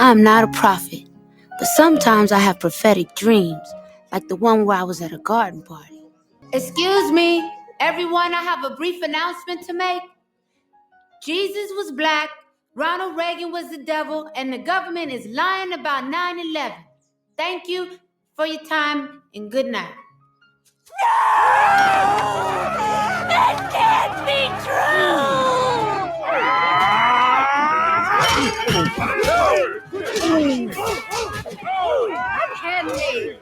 I'm not a prophet, but sometimes I have prophetic dreams, like the one where I was at a garden party. Excuse me, everyone, I have a brief announcement to make. Jesus was black, Ronald Reagan was the devil, and the government is lying about 9/11. Thank you for your time and good night. No! That can't be true! Unhand me!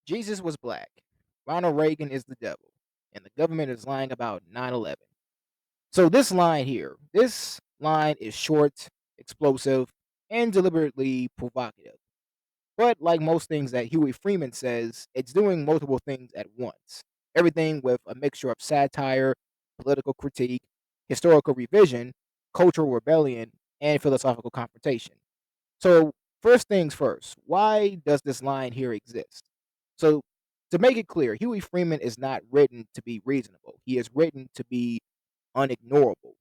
Jesus was black, Ronald Reagan is the devil, and the government is lying about 9/11. So this line is short, explosive, and deliberately provocative. But like most things that Huey Freeman says, it's doing multiple things at once. Everything with a mixture of satire, political critique, historical revision, cultural rebellion, and philosophical confrontation. So, first things first, why does this line here exist? So, to make it clear, Huey Freeman is not written to be reasonable. He is written to be unignorable,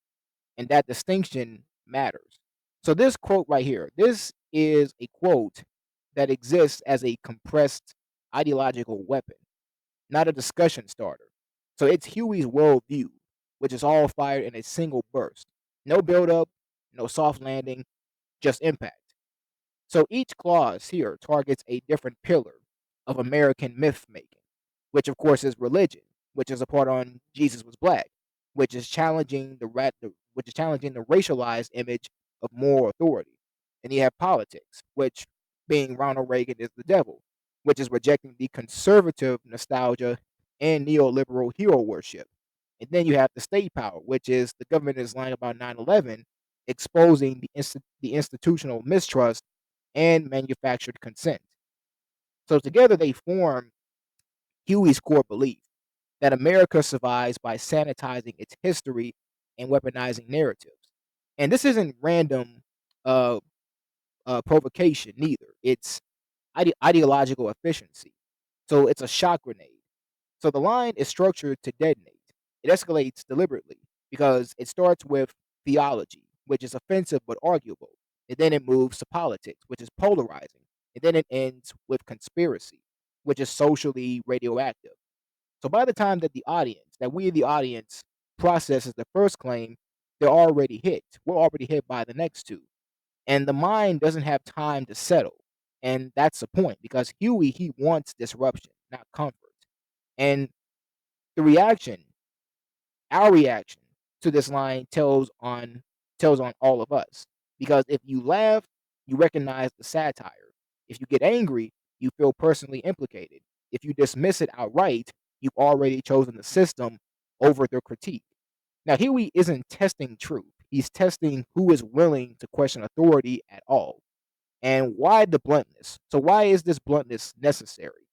and that distinction matters. So, this quote right here, this is a quote that exists as a compressed ideological weapon, not a discussion starter. So, it's Huey's worldview, which is all fired in a single burst. No build-up, no soft landing, just impact. So each clause here targets a different pillar of American myth making, which of course is religion, which is a part on Jesus was black, which is challenging which is challenging the racialized image of moral authority. And you have politics, which being Ronald Reagan is the devil, which is rejecting the conservative nostalgia and neoliberal hero worship. And then you have the state power, which is the government is lying about 9/11, exposing the institutional mistrust and manufactured consent. So together they form Huey's core belief that America survives by sanitizing its history and weaponizing narratives. And this isn't random uh, provocation, neither. It's ideological efficiency. So it's a shock grenade. So the line is structured to detonate. It escalates deliberately because it starts with theology, which is offensive but arguable. And then it moves to politics, which is polarizing. And then it ends with conspiracy, which is socially radioactive. So by the time that we the audience processes the first claim, they're already hit. We're already hit by the next two. And the mind doesn't have time to settle. And that's the point because Huey, he wants disruption, not comfort. And the reaction, our reaction to this line tells on all of us. Because if you laugh, you recognize the satire. If you get angry, you feel personally implicated. If you dismiss it outright, you've already chosen the system over the critique. Now, Huey isn't testing truth. He's testing who is willing to question authority at all. And why the bluntness? So why is this bluntness necessary?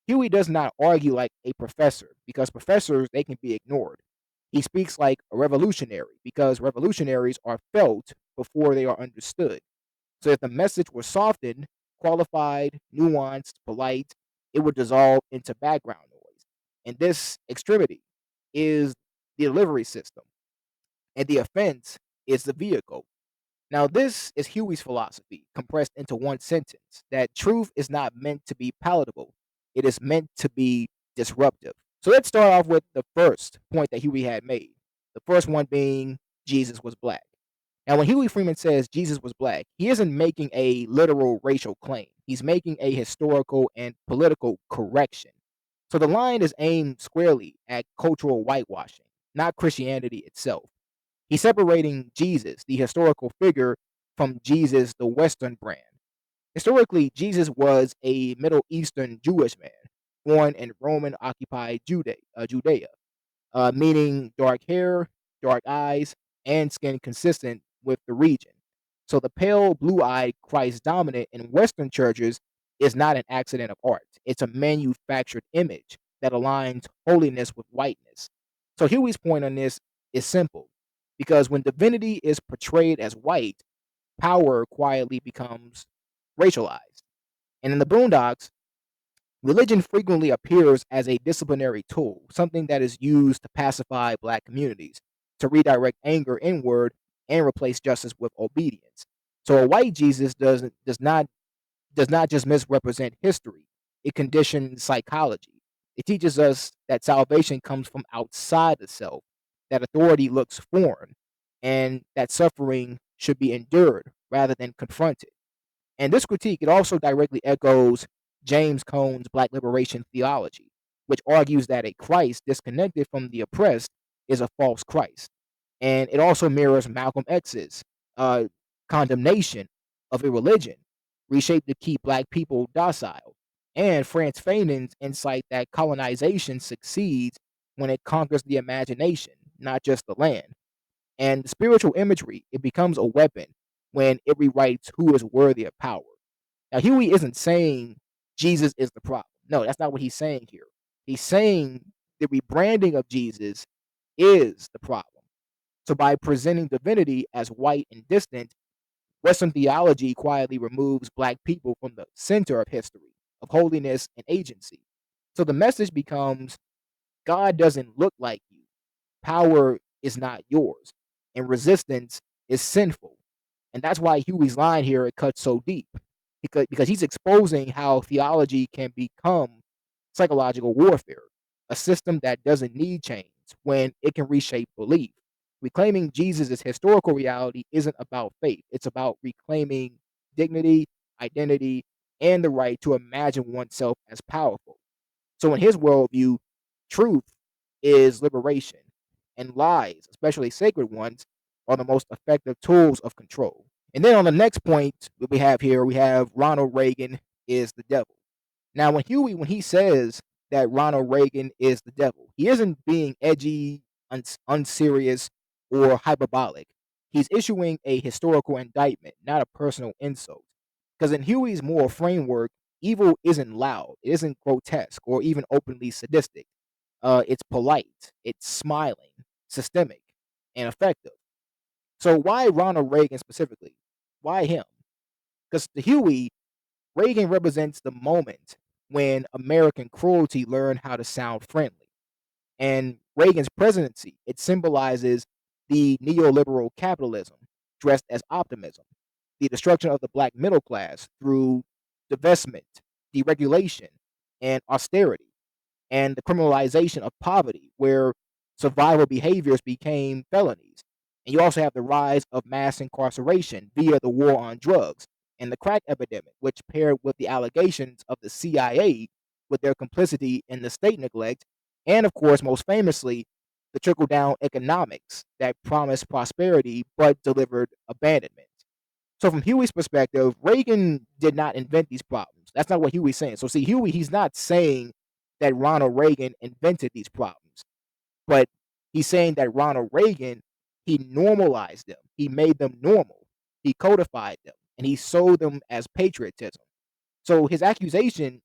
Huey does not argue like a professor because professors they can be ignored. He speaks like a revolutionary because revolutionaries are felt before they are understood. So if the message were softened, qualified, nuanced, polite, it would dissolve into background noise. And this extremity is the delivery system, and the offense is the vehicle. Now, this is Huey's philosophy compressed into one sentence that truth is not meant to be palatable, it is meant to be disruptive. So let's start off with the first point that Huey had made. The first one being Jesus was black. Now, when Huey Freeman says Jesus was black, he isn't making a literal racial claim. He's making a historical and political correction. So the line is aimed squarely at cultural whitewashing, not Christianity itself. He's separating Jesus, the historical figure, from Jesus, the Western brand. Historically, Jesus was a Middle Eastern Jewish man born in Roman occupied Judea, meaning dark hair, dark eyes, and skin consistent with the region. So the pale, blue eyed Christ dominant in Western churches is not an accident of art, it's a manufactured image that aligns holiness with whiteness. So Huey's point on this is simple because when divinity is portrayed as white, power quietly becomes racialized. And in the Boondocks, Religion frequently appears as a disciplinary tool, something that is used to pacify black communities, to redirect anger inward and replace justice with obedience. So a white Jesus does not just misrepresent history, it conditions psychology. It teaches us that salvation comes from outside the self, that authority looks foreign, and that suffering should be endured rather than confronted. And this critique, it also directly echoes James Cone's Black liberation theology, which argues that a Christ disconnected from the oppressed is a false Christ. And it also mirrors Malcolm X's uh, condemnation of a religion reshaped to keep black people docile, and Franz Fanon's insight that colonization succeeds when it conquers the imagination, not just the land. And the spiritual imagery, it becomes a weapon when it rewrites who is worthy of power. Now, Huey isn't saying Jesus is the problem. No, that's not what he's saying here. He's saying the rebranding of Jesus is the problem. So, by presenting divinity as white and distant, Western theology quietly removes black people from the center of history, of holiness and agency. So, the message becomes God doesn't look like you, power is not yours, and resistance is sinful. And that's why Huey's line here, it cuts so deep, because he's exposing how theology can become psychological warfare, a system that doesn't need change when it can reshape belief. Reclaiming Jesus' historical reality isn't about faith, it's about reclaiming dignity, identity, and the right to imagine oneself as powerful. So, in his worldview, truth is liberation, and lies, especially sacred ones, are the most effective tools of control. And then on the next point that we have here, we have Ronald Reagan is the devil. Now, when he says that Ronald Reagan is the devil, he isn't being edgy, unserious, or hyperbolic. He's issuing a historical indictment, not a personal insult. Because in Huey's moral framework, evil isn't loud, it isn't grotesque, or even openly sadistic. It's polite, it's smiling, systemic, and effective. So why Ronald Reagan specifically? Why him? Because to Huey, Reagan represents the moment when American cruelty learned how to sound friendly. And Reagan's presidency, it symbolizes the neoliberal capitalism dressed as optimism, the destruction of the black middle class through divestment, deregulation, and austerity, and the criminalization of poverty, where survival behaviors became felonies. And you also have the rise of mass incarceration via the war on drugs and the crack epidemic, which paired with the allegations of the CIA with their complicity in the state neglect, and of course, most famously, the trickle down economics that promised prosperity but delivered abandonment. So, from Huey's perspective, Reagan did not invent these problems. That's not what Huey's saying. So, see, Huey, he's not saying that Ronald Reagan invented these problems, but he's saying that Ronald Reagan, he normalized them, he made them normal, he codified them, and he sold them as patriotism. So, his accusation,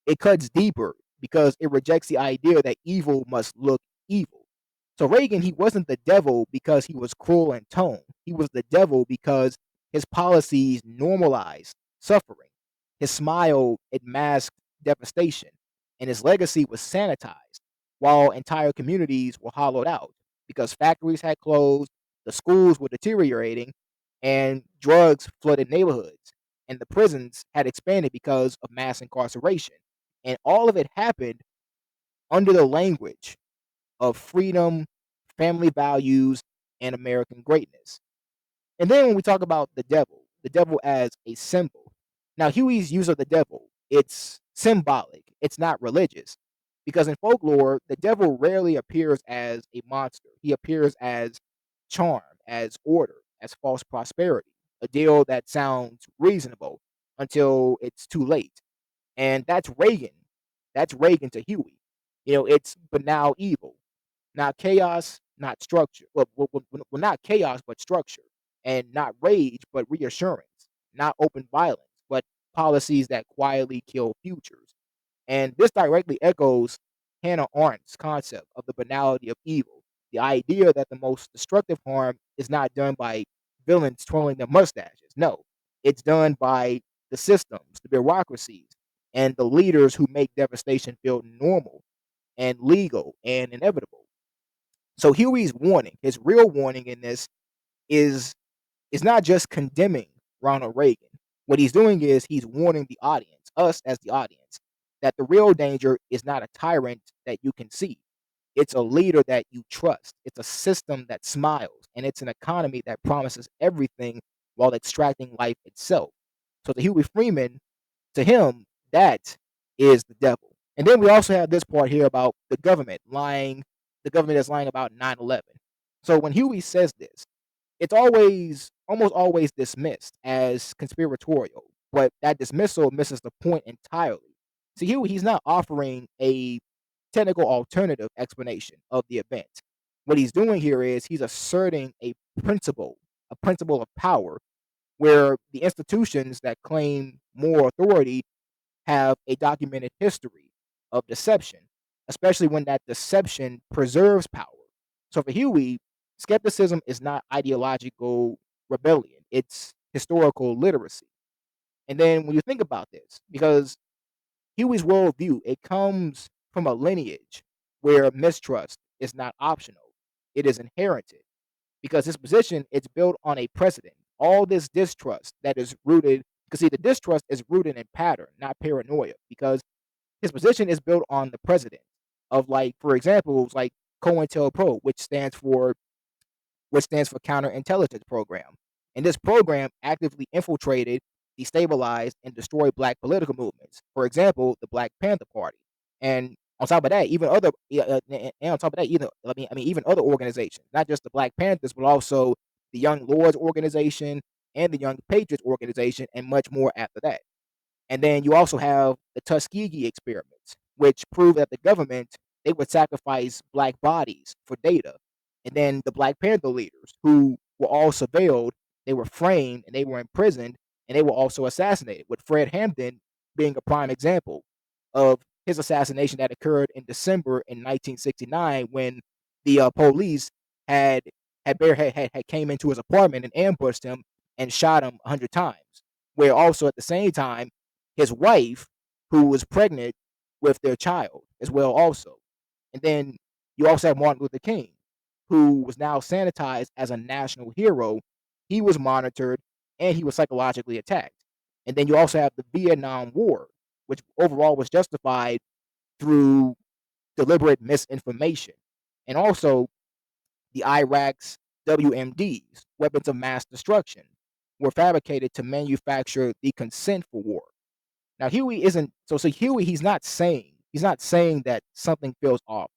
it cuts deeper because it rejects the idea that evil must look evil. So Reagan, he wasn't the devil because he was cruel in tone. He was the devil because his policies normalized suffering. His smile, it masked devastation, and his legacy was sanitized, while entire communities were hollowed out because factories had closed, the schools were deteriorating, and drugs flooded neighborhoods, and the prisons had expanded because of mass incarceration. And all of it happened under the language of freedom, family values, and American greatness. And then when we talk about the devil as a symbol. Now, Huey's use of the devil, it's symbolic, it's not religious. Because in folklore, the devil rarely appears as a monster. He appears as charm, as order, as false prosperity, a deal that sounds reasonable until it's too late. And that's Reagan. That's Reagan to Huey. It's banal evil, not chaos, not structure. Well, not chaos, but structure, and not rage, but reassurance, not open violence, but policies that quietly kill futures. And this directly echoes Hannah Arendt's concept of the banality of evil, the idea that the most destructive harm is not done by villains twirling their mustaches. No, it's done by the systems, the bureaucracies, and the leaders who make devastation feel normal and legal and inevitable. So Huey's warning, his real warning in this is not just condemning Ronald Reagan. What he's doing is he's warning the audience, us as the audience, that the real danger is not a tyrant that you can see. It's a leader that you trust. It's a system that smiles, and it's an economy that promises everything while extracting life itself. So to Huey Freeman, to him, that is the devil. And then we also have this part here about the government lying, the government is lying about 9/11. So when Huey says this, it's almost always dismissed as conspiratorial, but that dismissal misses the point entirely. See, he's not offering a technical alternative explanation of the event. What he's doing here is he's asserting a principle of power, where the institutions that claim more authority have a documented history of deception, especially when that deception preserves power. So for Huey, skepticism is not ideological rebellion, it's historical literacy. And then when you think about this, because Huey's worldview, it comes from a lineage where mistrust is not optional, it is inherited. Because his position, it's built on a precedent. All this distrust that is rooted, because see, the distrust is rooted in pattern, not paranoia. Because his position is built on the precedent of, like, for example, like COINTELPRO, which stands for Counterintelligence Program. And this program actively infiltrated, destabilized, and destroyed black political movements. For example, the Black Panther Party. And on top of that, even other, and on top of that, even other organizations, not just the Black Panthers, but also the Young Lords organization and the Young Patriots organization, and much more after that. And then you also have the Tuskegee experiments, which prove that the government, they would sacrifice black bodies for data. And then the Black Panther leaders, who were all surveilled, they were framed and they were imprisoned and they were also assassinated, with Fred Hampton being a prime example of his assassination that occurred in December in 1969, when the police had had came into his apartment and ambushed him and shot him 100 times. Where also at the same time, his wife, who was pregnant with their child as well also. And then you also have Martin Luther King, who was now sanitized as a national hero. He was monitored and he was psychologically attacked. And then you also have the Vietnam War, which overall was justified through deliberate misinformation. And also the Iraq's WMDs, weapons of mass destruction, were fabricated to manufacture the consent for war. Now Huey isn't so Huey, he's not saying that something feels off.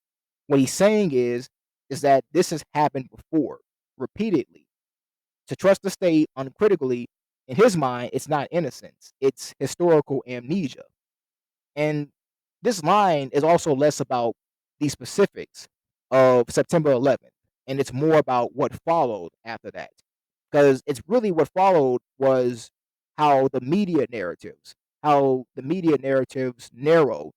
What he's saying is that this has happened before, repeatedly. To trust the state uncritically, in his mind, it's not innocence, it's historical amnesia. And this line is also less about the specifics of September 11th, and it's more about what followed after that. Because it's really what followed was how the media narratives narrow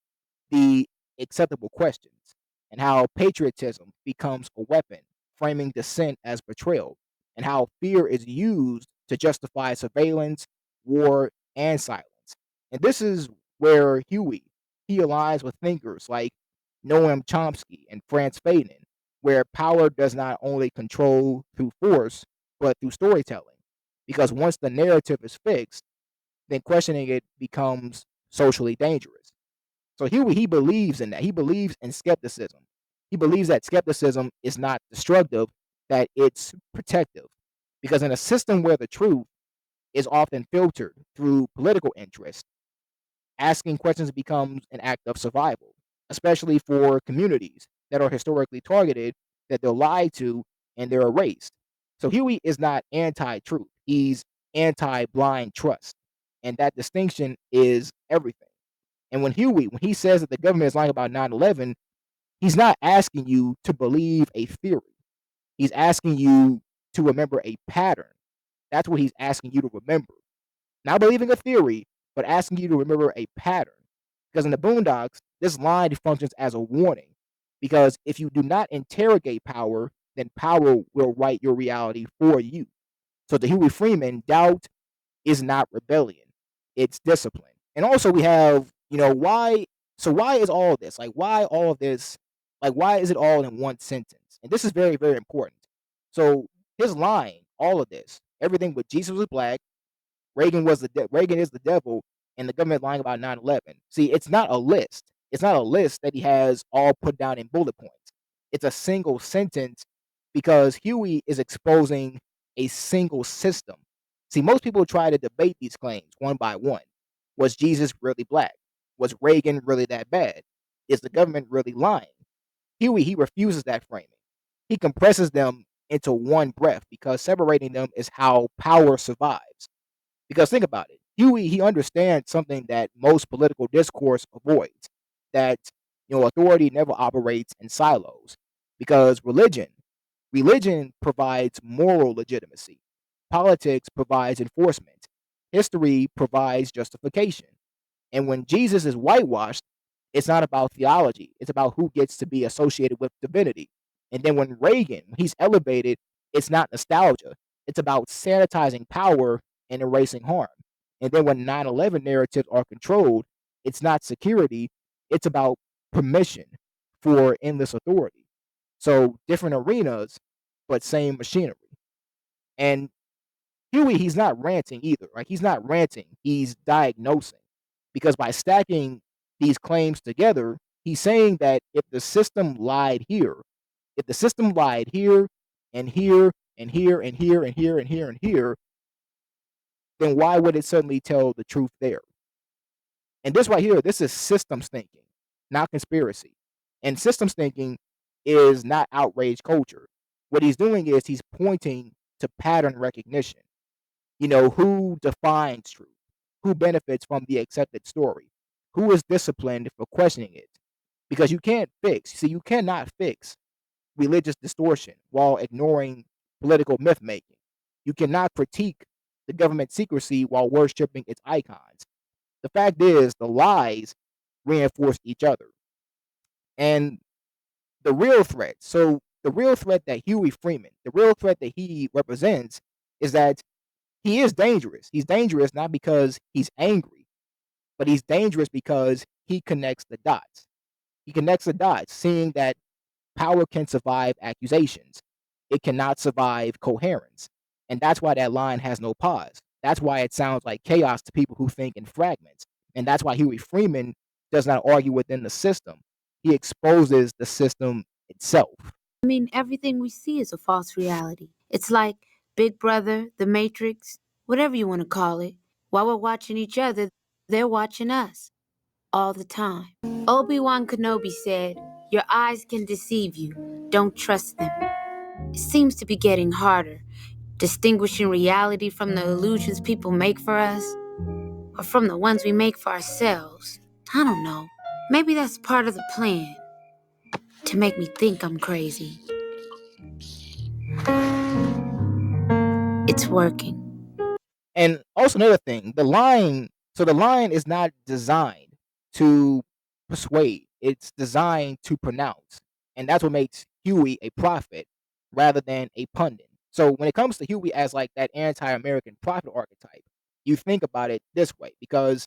the acceptable questions, and how patriotism becomes a weapon, framing dissent as betrayal, and how fear is used to justify surveillance, war, and silence. And this is where Huey, he aligns with thinkers like Noam Chomsky and Franz Fanon, where power does not only control through force, but through storytelling. Because once the narrative is fixed, then questioning it becomes socially dangerous. So Huey, he believes in that. He believes in skepticism. He believes that skepticism is not destructive, that it's protective. Because in a system where the truth is often filtered through political interest, asking questions becomes an act of survival, especially for communities that are historically targeted, that they're lied to, and they're erased. So Huey is not anti-truth. He's anti-blind trust. And that distinction is everything. And when he says that the government is lying about 9/11, he's not asking you to believe a theory. He's asking you to remember a pattern. That's what he's asking you to remember. Not believing a theory, but asking you to remember a pattern. Because in the Boondocks, this line functions as a warning. Because if you do not interrogate power, then power will write your reality for you. So to Huey Freeman, doubt is not rebellion, it's discipline. And also we have Why? So why is all this? Like, why all of this? Like, why is it all in one sentence? And this is very, very important. So his line, all of this, everything but Jesus was black, Reagan is the devil, and the government lying about 9/11. See, it's not a list. It's not a list that he has all put down in bullet points. It's a single sentence because Huey is exposing a single system. See, most people try to debate these claims one by one. Was Jesus really black? Was Reagan really that bad? Is the government really lying? Huey, he refuses that framing. He compresses them into one breath because separating them is how power survives. Because think about it. Huey, he understands something that most political discourse avoids, that authority never operates in silos. Because religion provides moral legitimacy. Politics provides enforcement. History provides justification. And when Jesus is whitewashed, it's not about theology. It's about who gets to be associated with divinity. And then when Reagan, he's elevated, it's not nostalgia. It's about sanitizing power and erasing harm. And then when 9/11 narratives are controlled, it's not security. It's about permission for endless authority. So different arenas, but same machinery. And Huey, he's not ranting either. Like, he's not ranting. He's diagnosing. Because by stacking these claims together, he's saying that if the system lied here, if the system lied here and here and here and here and here and here and here, then why would it suddenly tell the truth there? And this right here, this is systems thinking, not conspiracy. And systems thinking is not outrage culture. What he's doing is he's pointing to pattern recognition. Who defines truth? Who benefits from the accepted story? Who is disciplined for questioning it? Because you cannot fix religious distortion while ignoring political myth making. You cannot critique the government secrecy while worshiping its icons. The fact is, the lies reinforce each other. And the real threat, the real threat that Huey Freeman, the real threat that he represents is that he is dangerous. He's dangerous not because he's angry, but he's dangerous because he connects the dots. He connects the dots, seeing that power can survive accusations. It cannot survive coherence. And that's why that line has no pause. That's why it sounds like chaos to people who think in fragments. And that's why Huey Freeman does not argue within the system. He exposes the system itself. I mean, everything we see is a false reality. It's like Big Brother, The Matrix, whatever you want to call it. While we're watching each other, they're watching us all the time. Obi-Wan Kenobi said, "Your eyes can deceive you. Don't trust them." It seems to be getting harder, distinguishing reality from the illusions people make for us, or from the ones we make for ourselves. I don't know. Maybe that's part of the plan, to make me think I'm crazy. It's working. And also another thing, the line is not designed to persuade. It's designed to pronounce. And that's what makes Huey a prophet rather than a pundit. So when it comes to Huey as like that anti-American prophet archetype, you think about it this way because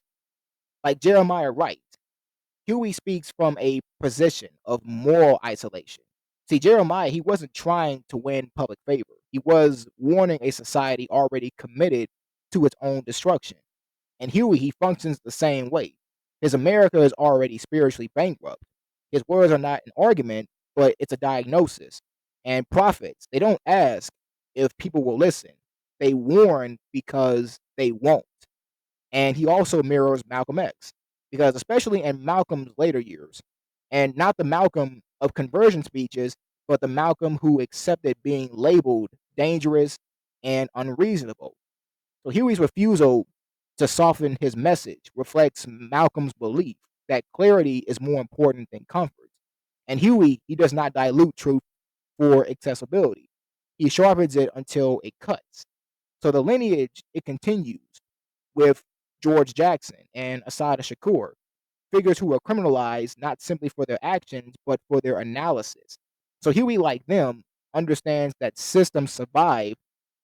like Jeremiah writes, Huey speaks from a position of moral isolation. See, Jeremiah, he wasn't trying to win public favor. He was warning a society already committed to its own destruction. And Huey, he functions the same way. His America is already spiritually bankrupt. His words are not an argument, but it's a diagnosis. And prophets, they don't ask if people will listen. They warn because they won't. And he also mirrors Malcolm X because especially in Malcolm's later years, and not the Malcolm of conversion speeches, but the Malcolm who accepted being labeled dangerous and unreasonable. So Huey's refusal to soften his message reflects Malcolm's belief that clarity is more important than comfort. And Huey, he does not dilute truth for accessibility. He sharpens it until it cuts. So the lineage, it continues with George Jackson and Assata Shakur, figures who are criminalized not simply for their actions, but for their analysis. So Huey, like them, understands that systems survive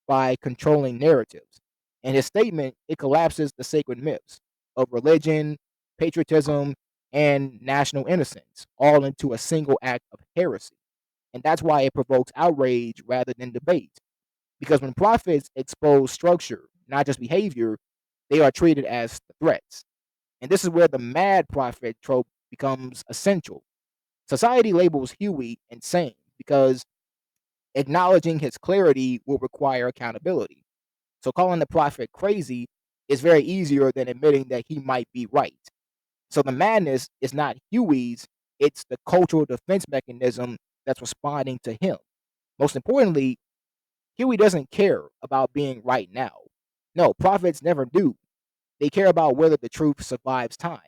by controlling narratives. And his statement, it collapses the sacred myths of religion, patriotism, and national innocence, all into a single act of heresy. And that's why it provokes outrage rather than debate. Because when prophets expose structure, not just behavior, they are treated as threats. And this is where the mad prophet trope becomes essential. Society labels Huey insane because acknowledging his clarity will require accountability. So calling the prophet crazy is very easier than admitting that he might be right. So the madness is not Huey's, it's the cultural defense mechanism that's responding to him. Most importantly, Huey doesn't care about being right now. No, prophets never do. They care about whether the truth survives time.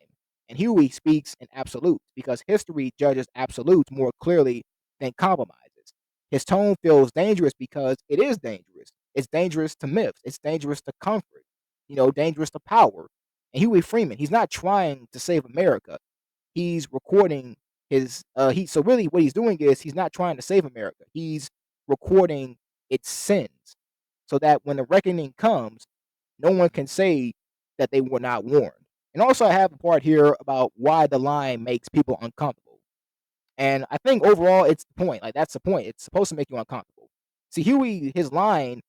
And Huey speaks in absolutes because history judges absolutes more clearly than compromises. His tone feels dangerous because it is dangerous. It's dangerous to myths. It's dangerous to comfort. Dangerous to power. And Huey Freeman, he's not trying to save America. He's recording his he so really what he's doing is he's not trying to save America. He's recording its sins so that when the reckoning comes, no one can say that they were not warned. And also I have a part here about why the line makes people uncomfortable. And I think overall it's the point. Like that's the point. It's supposed to make you uncomfortable. See, Huey, his line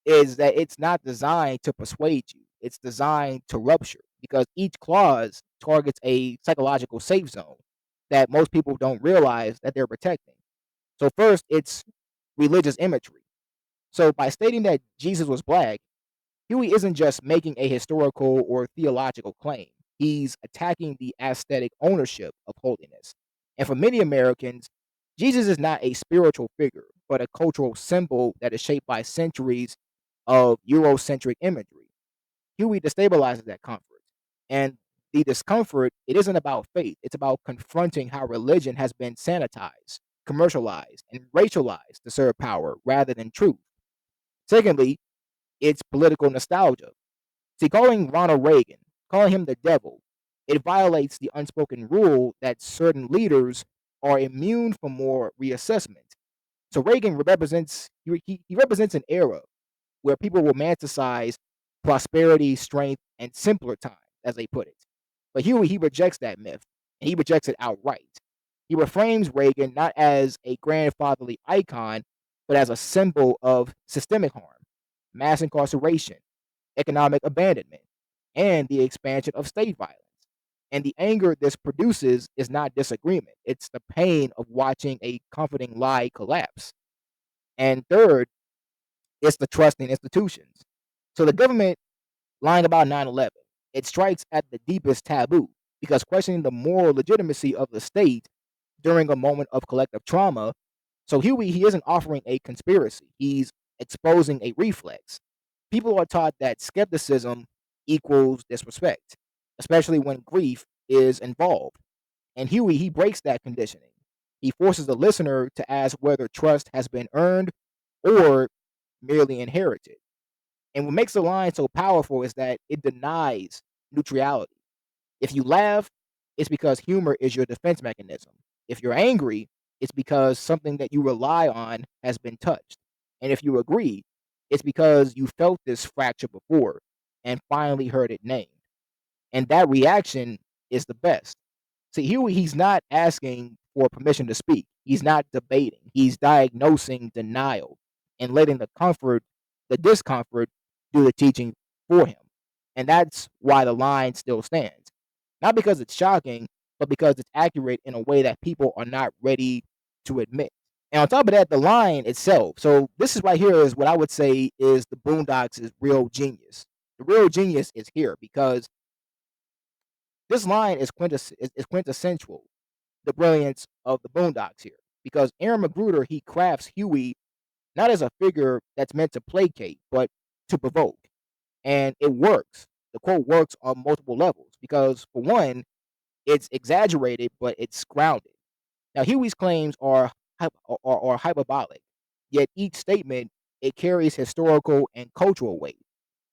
is that it's not designed to persuade you. It's designed to rupture because each clause targets a psychological safe zone that most people don't realize that they're protecting. So first, it's religious imagery. So by stating that Jesus was black, Huey isn't just making a historical or theological claim. He's attacking the aesthetic ownership of holiness. And for many Americans, Jesus is not a spiritual figure, but a cultural symbol that is shaped by centuries of Eurocentric imagery. Huey destabilizes that comfort. And the discomfort, it isn't about faith. It's about confronting how religion has been sanitized, commercialized, and racialized to serve power rather than truth. Secondly, it's political nostalgia. See, calling Ronald Reagan, calling him the devil, it violates the unspoken rule that certain leaders are immune from more reassessment. So Reagan represents he represents an era where people romanticize prosperity, strength, and simpler times, as they put it. But Huey, he rejects that myth, and he rejects it outright. He reframes Reagan not as a grandfatherly icon, but as a symbol of systemic harm, mass incarceration, economic abandonment, and the expansion of state violence. And the anger this produces is not disagreement, it's the pain of watching a comforting lie collapse. And third, it's the trust in institutions. So the government lying about 9/11, it strikes at the deepest taboo because questioning the moral legitimacy of the state during a moment of collective trauma. So Huey, he isn't offering a conspiracy, he's exposing a reflex. People are taught that skepticism equals disrespect, especially when grief is involved. And Huey, he breaks that conditioning. He forces the listener to ask whether trust has been earned or merely inherited. And what makes the line so powerful is that it denies neutrality. If you laugh, it's because humor is your defense mechanism. If you're angry, it's because something that you rely on has been touched. And if you agree, it's because you felt this fracture before and finally heard it named. And that reaction is the best. See, Huey, he's not asking for permission to speak. He's not debating. He's diagnosing denial and letting the discomfort, do the teaching for him. And that's why the line still stands. Not because it's shocking, but because it's accurate in a way that people are not ready to admit. And on top of that, the line itself. So this is right here is what I would say is the Boondocks' real genius. The real genius is here because this line is quintessential, the brilliance of the Boondocks here. Because Aaron Magruder, he crafts Huey not as a figure that's meant to placate, but to provoke. And it works. The quote works on multiple levels because, for one, it's exaggerated, but it's grounded. Now, Huey's claims are hyperbolic, yet each statement it carries historical and cultural weight.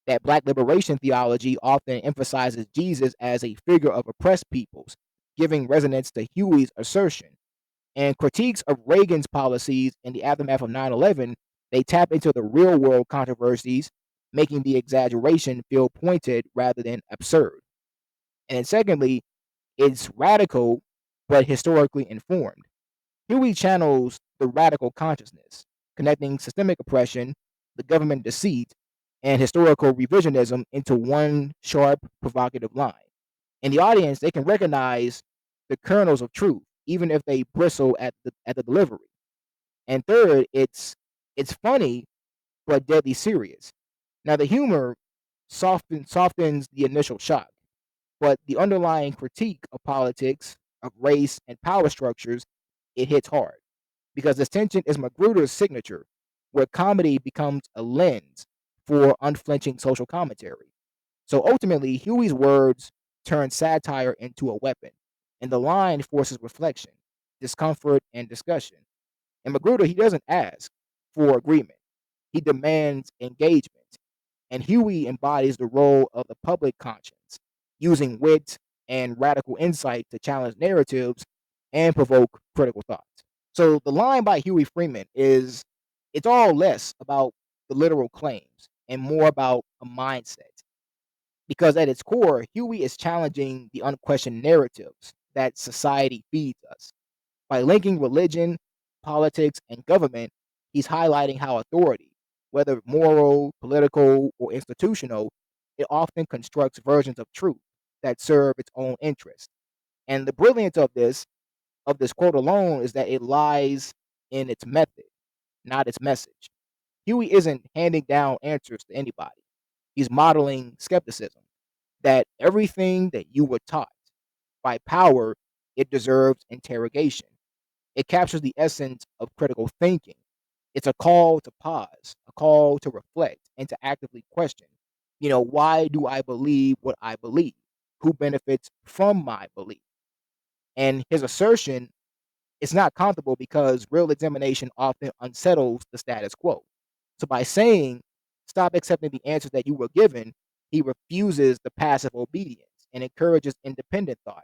That Black liberation theology often emphasizes Jesus as a figure of oppressed peoples, giving resonance to Huey's assertion. And critiques of Reagan's policies in the aftermath of 9/11, they tap into the real world controversies, making the exaggeration feel pointed rather than absurd. And then secondly, it's radical but historically informed. Huey channels the radical consciousness, connecting systemic oppression, the government deceit, and historical revisionism into one sharp, provocative line. And the audience, they can recognize the kernels of truth, even if they bristle at the delivery. And third, it's funny but deadly serious. Now the humor softens the initial shock, but the underlying critique of politics, of race, and power structures, it hits hard because this tension is Magruder's signature, where comedy becomes a lens for unflinching social commentary. So ultimately, Huey's words turn satire into a weapon, and the line forces reflection, discomfort, and discussion. And Magruder, he doesn't ask for agreement, he demands engagement. And Huey embodies the role of the public conscience, using wit and radical insight to challenge narratives and provoke critical thought. So the line by Huey Freeman is it's all less about the literal claims and more about a mindset. Because at its core, Huey is challenging the unquestioned narratives that society feeds us. By linking religion, politics, and government, he's highlighting how authority, whether moral, political, or institutional, it often constructs versions of truth that serve its own interests. And the brilliance of this quote alone is that it lies in its method, not its message. Huey isn't handing down answers to anybody. He's modeling skepticism that everything that you were taught by power, it deserves interrogation. It captures the essence of critical thinking. It's a call to pause, a call to reflect, and to actively question, why do I believe what I believe? Who benefits from my belief? And his assertion is not comfortable because real examination often unsettles the status quo. So by saying, stop accepting the answers that you were given, he refuses the passive obedience and encourages independent thought.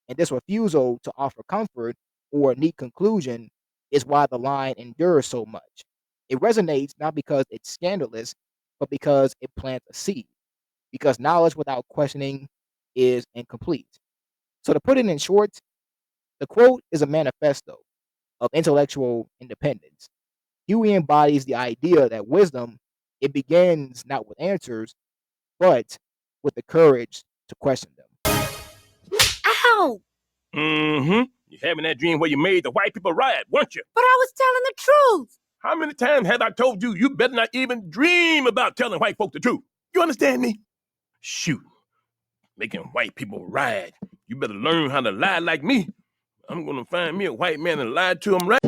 And this refusal to offer comfort or a neat conclusion is why the line endures so much. It resonates not because it's scandalous, but because it plants a seed. Because knowledge without questioning is incomplete. So to put it in short, the quote is a manifesto of intellectual independence. Huey embodies the idea that wisdom, it begins not with answers, but with the courage to question them. Ow! Mm-hmm. You're having that dream where you made the white people riot, weren't you? But I was telling the truth. How many times have I told you you better not even dream about telling white folk the truth? You understand me? Shoot. Making white people riot. You better learn how to lie like me. I'm gonna find me a white man and lie to him right.